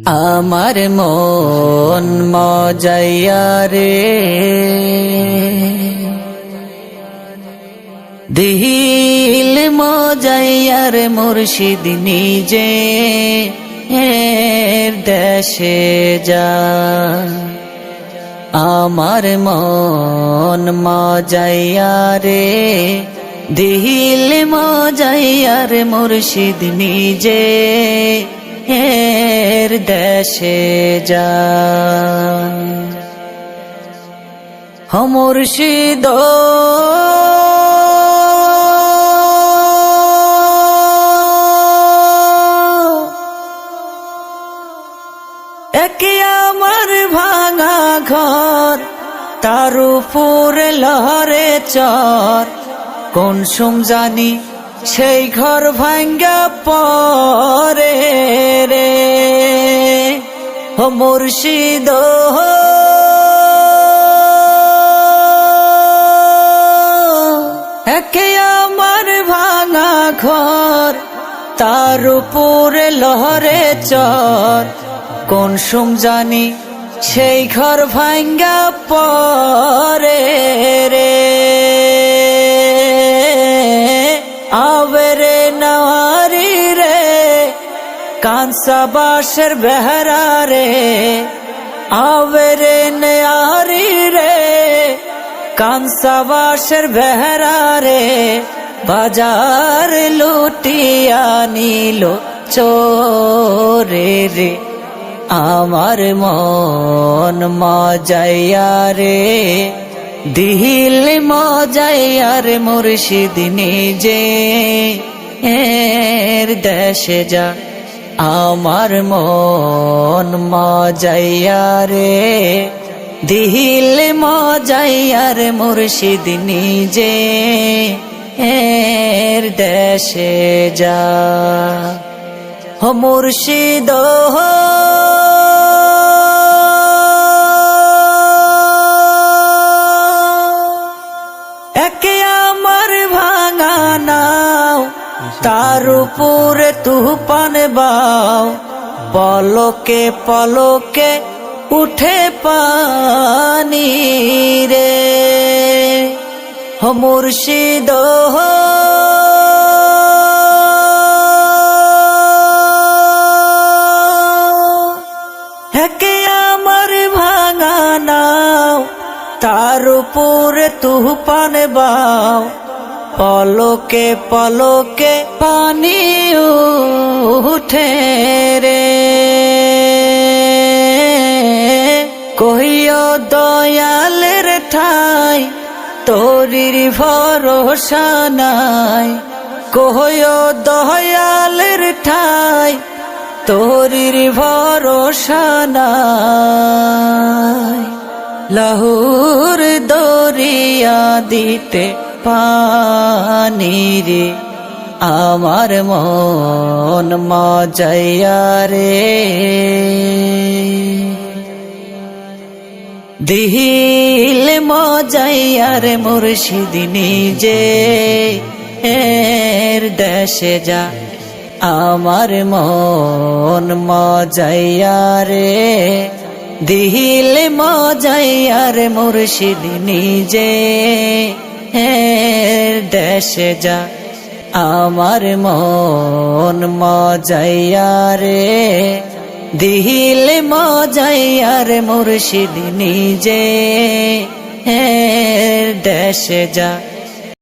আমার মন মজাইয়া রে দিল মজাইয়া রে মুর্শিদ নিজে এর দেশে যা আমার মন মজাইয়া রে দিল মজাইয়া রে মুর্শিদ নিজে এর দেশে যা ও মুর্শিদ একে আমার ভাঙা ঘর তার উপরে লহরে চর কোন সুম জানি সেই ঘর ভাঙ্গা পরে রে ও মুর্শিদ একে আমার ভাঙা ঘর তার উপরে লহরে চর কোন সুম জানি সেই ঘর ভাঙ্গা পরে রে আবেরে নারী রে কাঁসা বাঁশের বেহারা রে আবেরে নারী রে কাঁসা বাঁশের বেহারা রে বাজার লুটিয়া নিল চোরে রে আমার মন মজাইয়া রে দিল মজাইয়া রে মুর্শিদ নিজে এর দেশে যা আমার মন মজাইয়া রে দিল মজাইয়া রে মুর্শিদ নিজে এর দেশে যা ও মুর্শিদ একে আমার ভাঙা নাও তার উপরে তুফান বাও পলকে পলকে উঠে পানি রে ও মুর্শিদ একে আমার ভাঙা নাও তার উপরে তুফান বাও পলকে পলকে পানি উঠে রে কহিও দয়ালের ঠাই তোরির ভরসা নাই কহিও দয়ালের ঠাই তোরির ভরসা নাই লাহুর দরিয়া দিতে পানি রে আমার মন মজাইয়া রে দিল মজাইয়া রে মুর্শিদ নিজে এর দেশে যা আমার মন মজাইয়া রে দিল মজাইয়া রে মুর্শিদ নিজে এর দেশে যা আমার মন মজাইয়া রে দিল মজাইয়া রে মুর্শিদ নিজে এর দেশে যা।